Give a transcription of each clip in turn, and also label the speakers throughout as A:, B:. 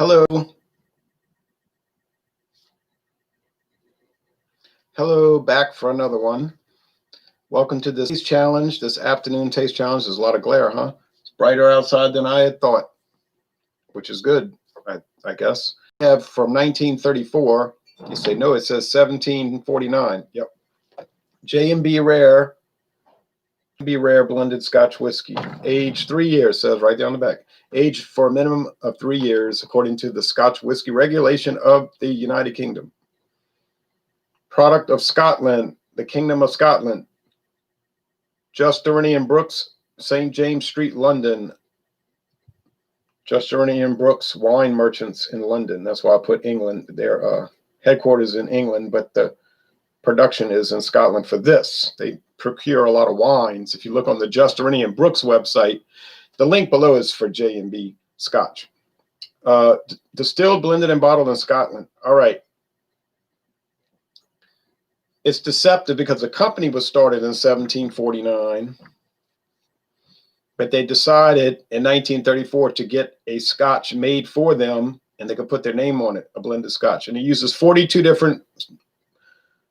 A: Hello. Hello, back for another one. Welcome to this taste challenge, this afternoon taste challenge. There's a lot of glare, huh? It's brighter outside than I had thought, which is good, I guess. We have from 1934. You say, no, it says 1749. Yep. J&B Rare. J&B Rare blended Scotch whiskey. Age 3 years, says right there on the back. Aged for a minimum of 3 years, according to the Scotch whiskey regulation of the United Kingdom. Product of Scotland, the Kingdom of Scotland. Justerini Brooks, St. James Street, London. Justerini Brooks wine merchants in London. That's why I put England. Their headquarters in England, but the production is in Scotland for this. They procure a lot of wines. If you look on the Justerini Brooks website, the link below is for J&B Scotch. Distilled, blended, and bottled in Scotland. All right. It's deceptive because the company was started in 1749, but they decided in 1934 to get a Scotch made for them, and they could put their name on it, a blended Scotch. And it uses 42 different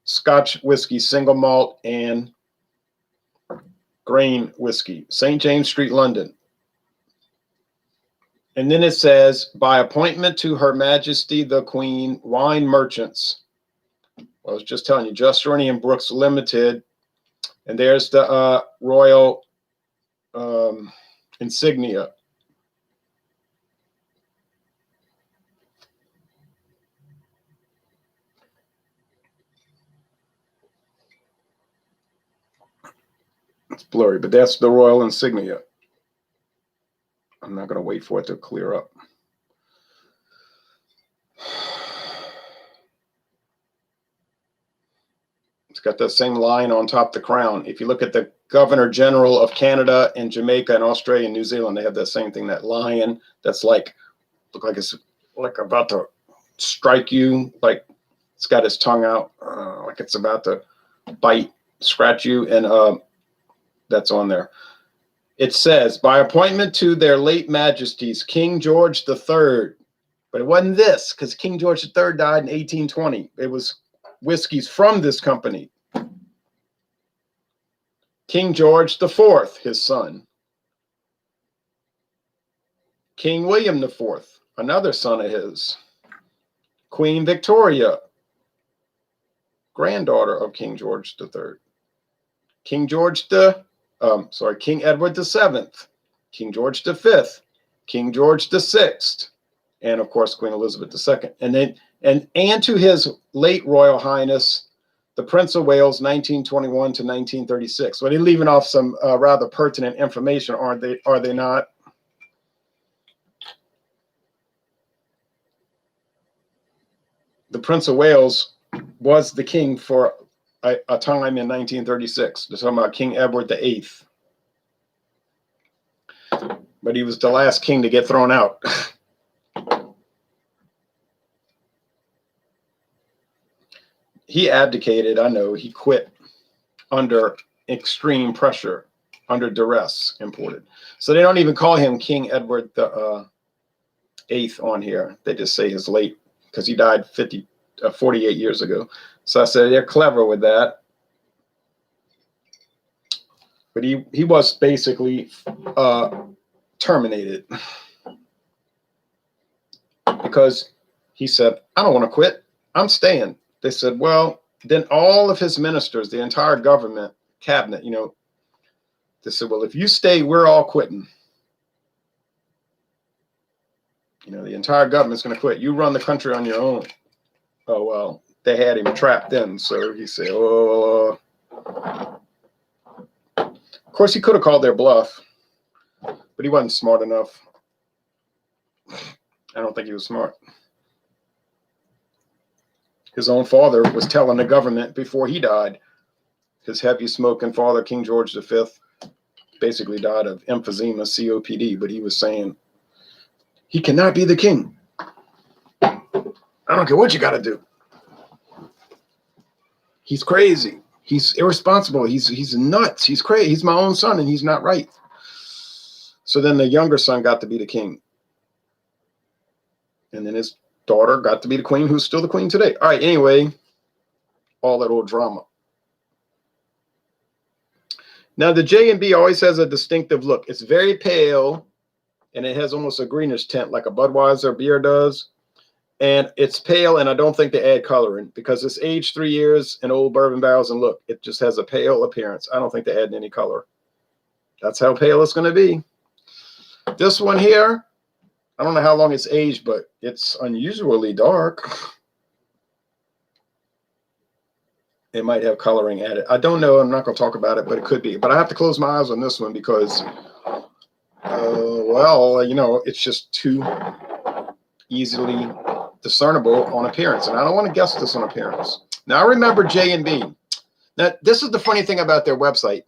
A: Scotch whiskey, single malt and grain whiskey. St. James Street, London. And then it says, by appointment to Her Majesty the Queen, wine merchants. I was just telling you, Justerini Brooks Limited, and there's the royal insignia. It's blurry, but that's the royal insignia. I'm not going to wait for it to clear up. It's got that same line on top of the crown. If you look at the Governor General of Canada and Jamaica and Australia and New Zealand, they have that same thing, that lion that's like, look like it's like about to strike you, like it's got its tongue out, like it's about to bite, scratch you, and that's on there. It says, by appointment to their late majesties, King George III, but it wasn't this, because King George III died in 1820. It was whiskeys from this company. King George IV, his son. King William IV, another son of his. Queen Victoria, granddaughter of King George III. King Edward VII, King George V, King George VI, and of course Queen Elizabeth II. And then and to his late Royal Highness, the Prince of Wales, 1921 to 1936. Well, they're leaving off some rather pertinent information, aren't they? Are they not? The Prince of Wales was the king for a time in 1936. They're talking about King Edward VIII. But he was the last king to get thrown out. He abdicated, I know, he quit under extreme pressure, under duress, imported. So they don't even call him King Edward the Eighth on here. They just say his late, because he died 48 years ago. So I said they're clever with that. But he was basically terminated because he said, I don't want to quit. I'm staying. They said, well, then all of his ministers, the entire government, cabinet, you know, they said, well, if you stay, we're all quitting. You know, the entire government's going to quit. You run the country on your own. Oh, well, they had him trapped in. So he said, oh. Of course, he could have called their bluff, but he wasn't smart enough. I don't think he was smart. His own father was telling the government before he died, his heavy smoking father, King George V, basically died of emphysema, COPD, but he was saying, he cannot be the king. I don't care what you got to do. He's crazy. He's irresponsible. He's nuts. He's crazy. He's my own son, and he's not right. So then the younger son got to be the king. And then his daughter got to be the queen, who's still the queen today. All right, anyway, all that old drama. Now, the J&B always has a distinctive look. It's very pale, and it has almost a greenish tint like a Budweiser beer does. And it's pale, and I don't think they add coloring because it's aged 3 years in old bourbon barrels, and look, it just has a pale appearance. I don't think they add any color. That's how pale it's going to be. This one here, I don't know how long it's aged, but it's unusually dark. It might have coloring added. I don't know. I'm not going to talk about it, but it could be. But I have to close my eyes on this one because, well, you know, it's just too easily discernible on appearance. And I don't want to guess this on appearance. Now, I remember J&B. Now, this is the funny thing about their website.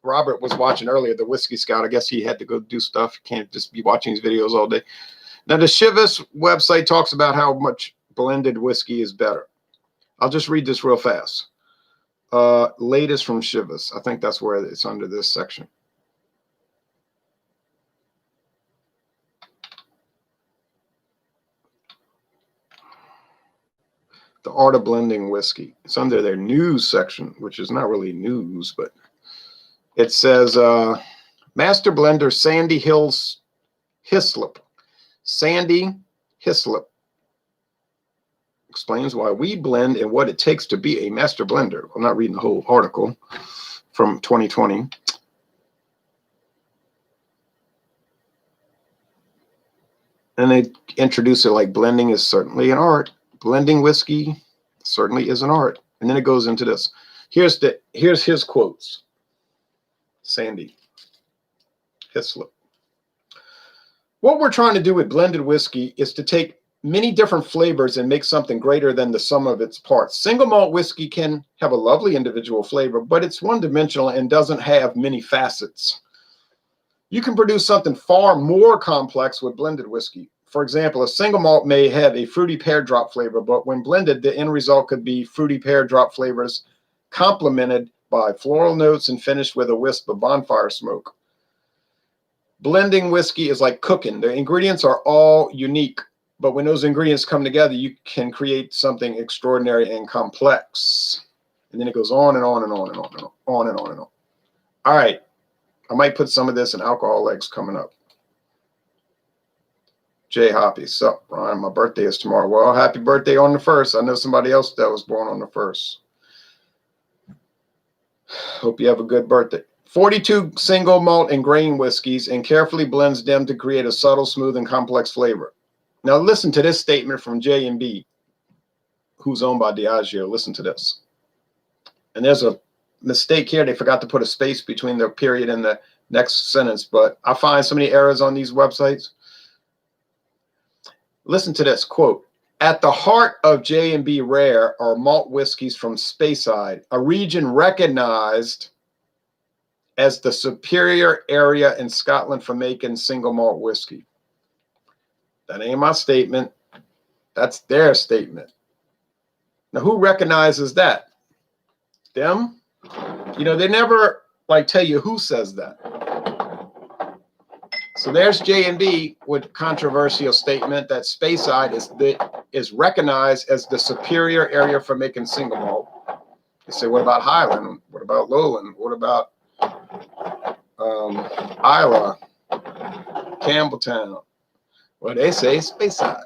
A: Robert was watching earlier, the Whiskey Scout. I guess he had to go do stuff. You can't just be watching these videos all day. Now, the Chivas website talks about how much blended whiskey is better. I'll just read this real fast. Latest from Chivas. I think that's where it's under this section. The Art of Blending Whiskey. It's under their news section, which is not really news, but it says Master Blender Sandy Hislop. Sandy Hislop explains why we blend and what it takes to be a master blender. I'm not reading the whole article from 2020. And they introduce it like blending is certainly an art. Blending whiskey certainly is an art. And then it goes into this. Here's his quotes. Sandy Hislop. What we're trying to do with blended whiskey is to take many different flavors and make something greater than the sum of its parts. Single malt whiskey can have a lovely individual flavor, but it's one-dimensional and doesn't have many facets. You can produce something far more complex with blended whiskey. For example, a single malt may have a fruity pear drop flavor, but when blended, the end result could be fruity pear drop flavors complemented by floral notes and finished with a wisp of bonfire smoke. Blending whiskey is like cooking. The ingredients are all unique, but when those ingredients come together, you can create something extraordinary and complex. And then it goes on and on and on and on and on and on and on. All right. I might put some of this in alcohol legs coming up. Jay Hoppy. Sup, Ryan? My birthday is tomorrow. Well, happy birthday on the 1st. I know somebody else that was born on the 1st. Hope you have a good birthday. 42 single malt and grain whiskeys and carefully blends them to create a subtle, smooth, and complex flavor. Now listen to this statement from J&B, who's owned by Diageo. Listen to this. And there's a mistake here. They forgot to put a space between the period and the next sentence, but I find so many errors on these websites. Listen to this quote. At the heart of J&B Rare are malt whiskeys from Speyside, a region recognized as the superior area in Scotland for making single malt whiskey. That ain't my statement. That's their statement. Now, who recognizes that? Them? You know, they never like tell you who says that. So there's J&B with controversial statement that Speyside is recognized as the superior area for making single malt. They say, what about Highland? What about Lowland? What about Isla, Campbelltown? Well, they say Speyside.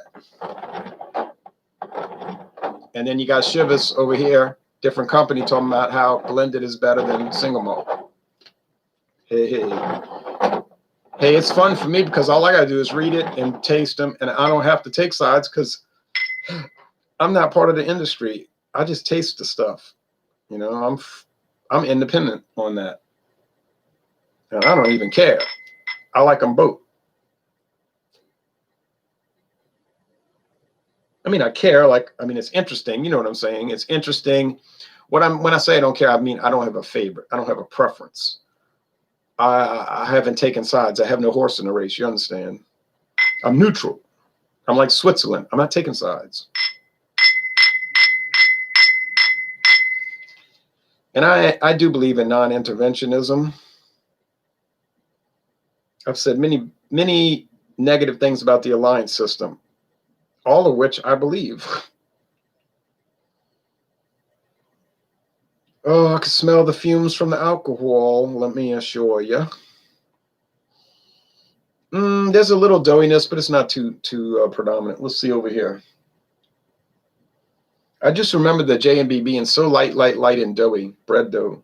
A: And then you got Chivas over here, different company, talking about how blended is better than single malt. Hey, it's fun for me because all I got to do is read it and taste them, and I don't have to take sides because I'm not part of the industry. I just taste the stuff. You know, I'm independent on that. And I don't even care. I like them both. I mean, I care. It's interesting. You know what I'm saying? It's interesting. When I say I don't care, I mean I don't have a favorite. I don't have a preference. I haven't taken sides. I have no horse in the race. You understand? I'm neutral. I'm like Switzerland. I'm not taking sides. And I do believe in non-interventionism. I've said many negative things about the alliance system. all of which I believe. Oh, I can smell the fumes from the alcohol, let me assure you. There's a little doughiness, but it's not too predominant. Let's see over here. I just remember the J&B being so light and doughy, bread dough.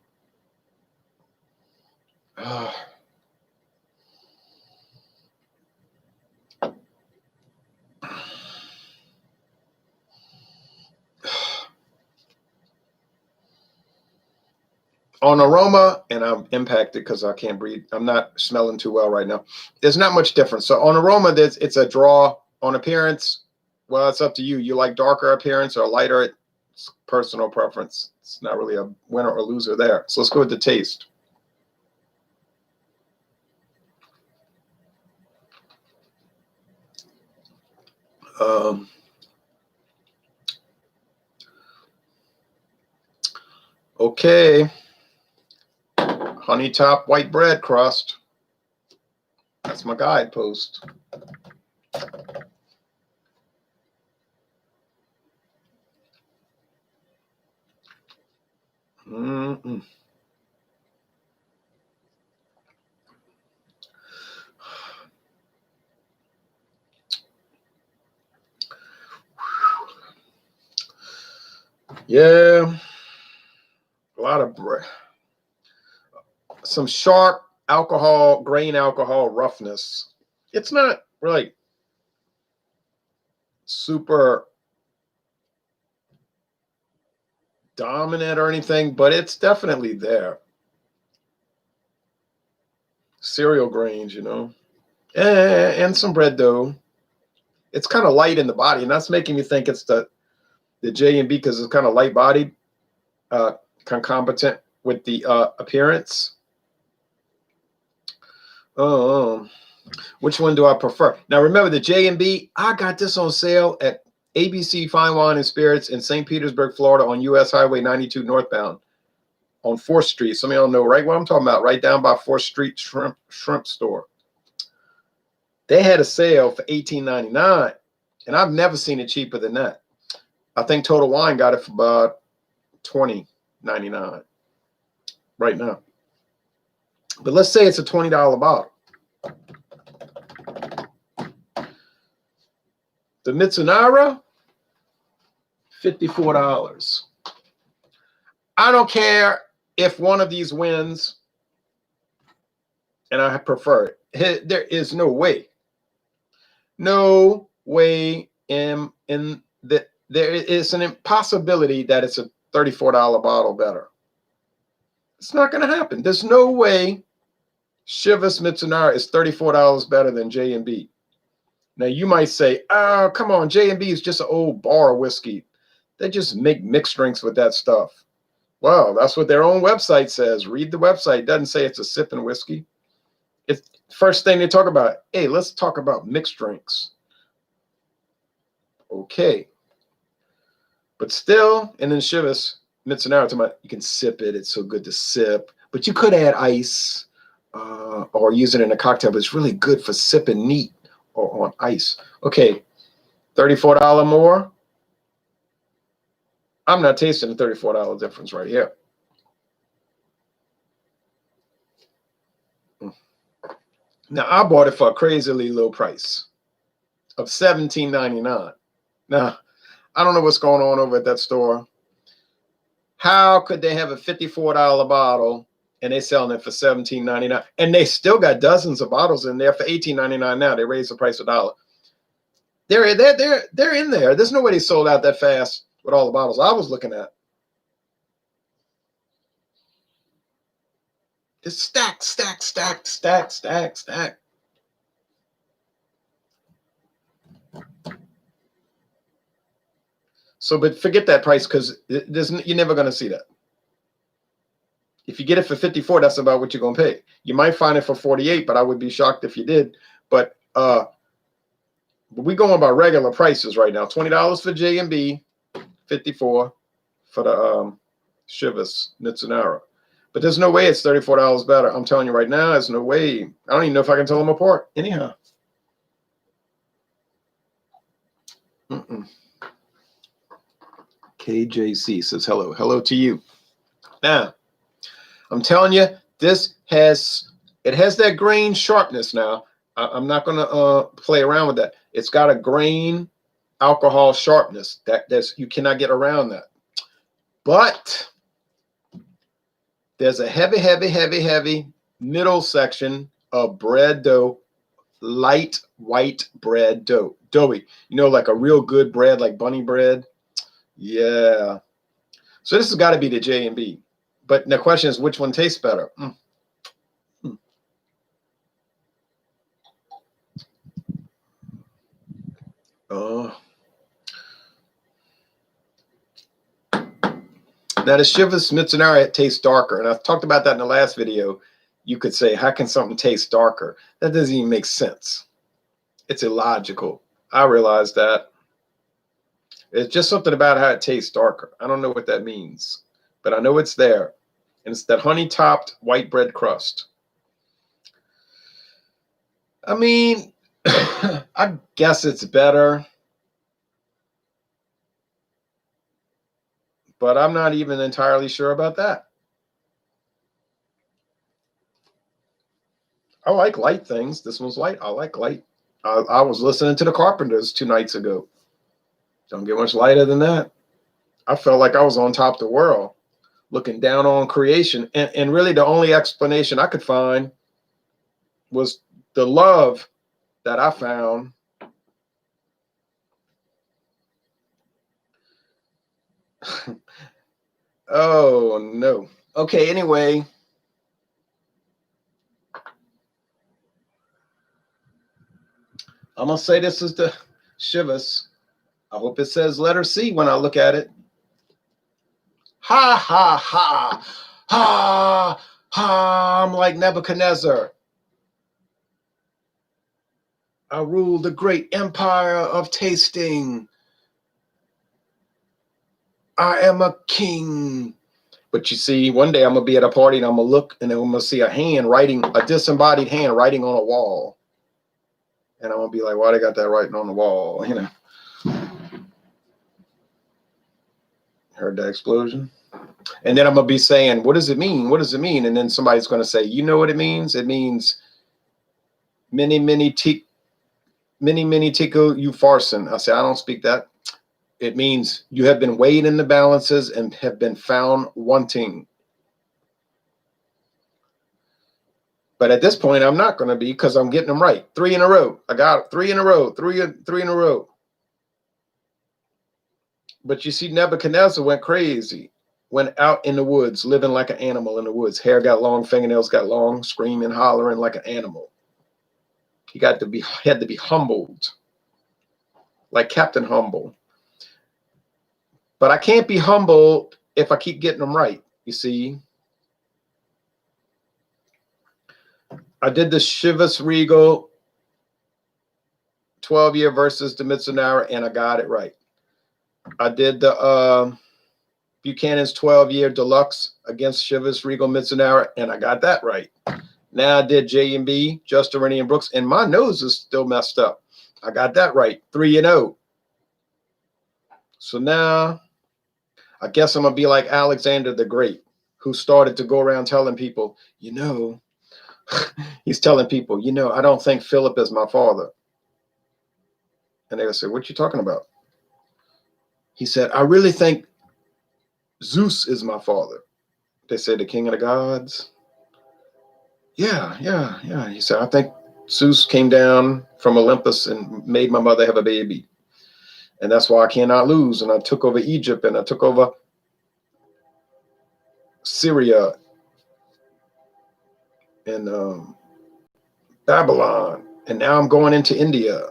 A: On aroma, and I'm impacted because I can't breathe. I'm not smelling too well right now. There's not much difference. So on aroma, it's a draw. On appearance, well, it's up to you. You like darker appearance or lighter? It's personal preference. It's not really a winner or loser there. So let's go with the taste. Okay. Honey top white bread crust. That's my guidepost. Yeah, a lot of bread. Some sharp alcohol, grain alcohol roughness. It's not really super dominant or anything, but it's definitely there. Cereal grains, you know, and some bread dough. It's kind of light in the body, and that's making me think it's the J&B because it's kind of light bodied, concomitant with the appearance. Which one do I prefer? Now remember the J&B. I got this on sale at ABC Fine Wine and Spirits in St. Petersburg, Florida, on U.S. Highway 92 northbound on 4th Street. Some of y'all know right what I'm talking about. Right down by 4th Street Shrimp Store. They had a sale for $18.99, and I've never seen it cheaper than that. I think Total Wine got it for about $20.99 right now. But let's say it's a $20 bottle. The Mizunara, $54. I don't care if one of these wins, and I prefer it. There is no way. No way in that there is an impossibility that it's a $34 bottle better. It's not going to happen. There's no way Chivas Mizunara is $34 better than J&B. Now you might say, "Oh, come on, J&B is just an old bar whiskey. They just make mixed drinks with that stuff." Well, that's what their own website says. Read the website. It doesn't say it's a sipping whiskey. It's first thing they talk about. Hey, let's talk about mixed drinks. Okay. But still, and then Chivas Mizunara, you can sip it. It's so good to sip. But you could add ice or use it in a cocktail. But it's really good for sipping neat or on ice. Okay, $34 more. I'm not tasting the $34 difference right here. Now, I bought it for a crazily low price of $17.99. Now, I don't know what's going on over at that store. How could they have a $54 bottle and they're selling it for $17.99? And they still got dozens of bottles in there for $18.99 now. They raised the price $1. They're in there. There's no way they sold out that fast with all the bottles I was looking at. It's stacked. So, but forget that price because you're never going to see that. If you get it for $54, that's about what you're going to pay. You might find it for $48, but I would be shocked if you did. But we're going by regular prices right now. $20 for J&B, $54 for the Chivas Mizunara. But there's no way it's $34 better. I'm telling you right now, there's no way. I don't even know if I can tell them apart. Anyhow. Mm-mm. KJC says hello. Hello to you. Now, I'm telling you, this has that grain sharpness now. I'm not going to play around with that. It's got a grain alcohol sharpness that's you cannot get around that. But there's a heavy middle section of bread dough, light white bread dough, doughy. You know, like a real good bread, like bunny bread. Yeah. So this has got to be the J&B. But the question is, which one tastes better? Oh. Now the Chivas Mizunara tastes darker, and I've talked about that in the last video. You could say, how can something taste darker? That doesn't even make sense. It's illogical. I realize that. It's just something about how it tastes darker. I don't know what that means, but I know it's there. And it's that honey-topped white bread crust. I mean, I guess it's better, but I'm not even entirely sure about that. I like light things. This one's light. I like light. I was listening to the Carpenters 2 nights ago. Don't get much lighter than that. I felt like I was on top of the world, looking down on creation. And really the only explanation I could find was the love that I found. Oh, no. Okay, anyway. I'm going to say this is the Chivas. I hope it says letter C when I look at it. Ha, ha, ha. Ha, ha. I'm like Nebuchadnezzar. I rule the great empire of tasting. I am a king. But you see, one day I'm going to be at a party and I'm going to look and then I'm going to see a hand writing, a disembodied hand writing on a wall. And I'm going to be like, why they got that writing on the wall? You know. Heard that explosion? And then I'm going to be saying, what does it mean? What does it mean? And then somebody's going to say, you know what it means? It means many tiku you farson. I say, I don't speak that. It means you have been weighed in the balances and have been found wanting. But at this point, I'm not going to be because I'm getting them right. 3 in a row. I got 3 in a row. Three in a row. But you see, Nebuchadnezzar went crazy. Went out in the woods, living like an animal in the woods. Hair got long, fingernails got long, screaming, hollering like an animal. He had to be humbled, like Captain Humble. But I can't be humbled if I keep getting them right. You see, I did the Chivas Regal 12-year versus the Mizunara, and I got it right. I did the Buchanan's 12-year deluxe against Chivas Regal Mizunara, and I got that right. Now I did J&B, Justerini Brooks, and my nose is still messed up. I got that right, 3-0. So now I guess I'm going to be like Alexander the Great, who started to go around telling people, you know, he's telling people, you know, I don't think Philip is my father. And they would say, what you talking about? He said, I really think Zeus is my father. They said, the king of the gods. Yeah. He said, I think Zeus came down from Olympus and made my mother have a baby. And that's why I cannot lose. And I took over Egypt and I took over Syria and Babylon. And now I'm going into India.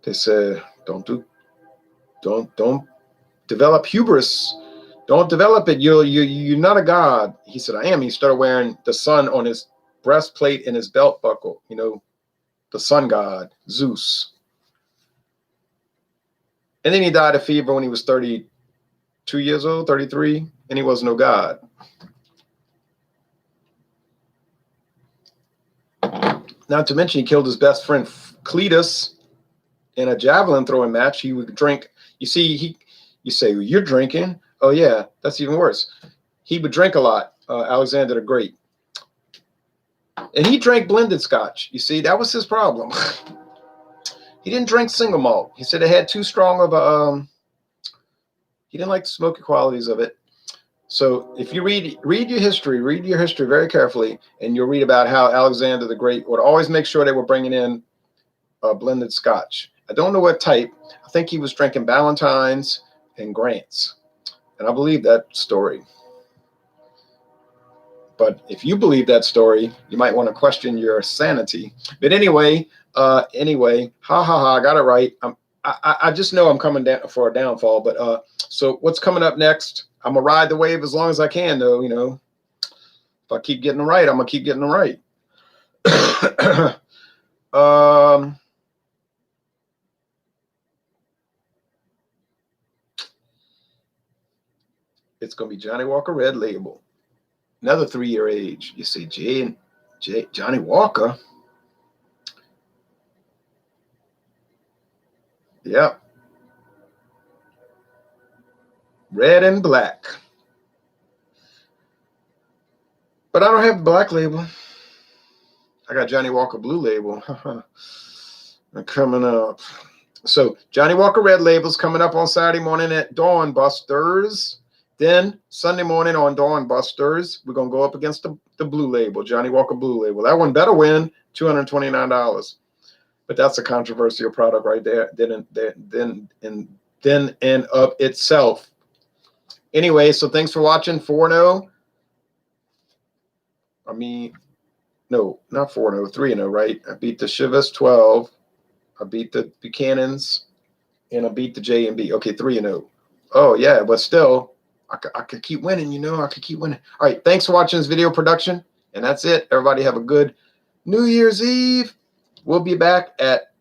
A: They said, don't develop hubris. Don't develop it. You're not a god. He said, I am. He started wearing the sun on his breastplate and his belt buckle. You know, the sun god, Zeus. And then he died of fever when he was 32 years old, 33, and he was no god. Not to mention he killed his best friend, Cletus, in a javelin throwing match, he would drink. You see, you say, well, you're drinking. Oh, yeah, that's even worse. He would drink a lot, Alexander the Great. And he drank blended Scotch. You see, that was his problem. He didn't drink single malt. He said it had too strong of a, he didn't like the smoky qualities of it. So if you read your history very carefully, and you'll read about how Alexander the Great would always make sure they were bringing in blended Scotch. I don't know what type. I think he was drinking Ballantines and Grants. And I believe that story. But if you believe that story, you might want to question your sanity. But anyway, ha ha ha, I got it right. I just know I'm coming down for a downfall. But so what's coming up next? I'm gonna ride the wave as long as I can, though. You know, if I keep getting it right, I'm gonna keep getting it right. It's gonna be Johnny Walker Red Label. Another 3-year age. You see, Johnny Walker. Yep. Red and black. But I don't have black label. I got Johnny Walker Blue Label. Coming up. So Johnny Walker Red Label's coming up on Saturday morning at Dawn Busters. Then Sunday morning on Dawn Busters, we're going to go up against the Blue Label, Johnny Walker Blue Label. That one better win $229. But that's a controversial product right there. Then and of itself. Anyway, so thanks for watching. 4-0. I mean, no, not 4-0, 3-0, right? I beat the Chivas 12. I beat the Buchanans, and I beat the J&B. Okay, 3-0. Oh, yeah, but still, I could keep winning, you know. I could keep winning. All right, thanks for watching this video production, and that's it. Everybody have a good New Year's Eve. We'll be back at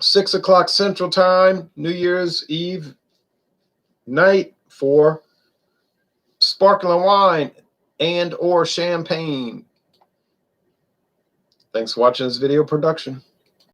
A: 6 o'clock Central Time, New Year's Eve night for sparkling wine and or champagne. Thanks for watching this video production.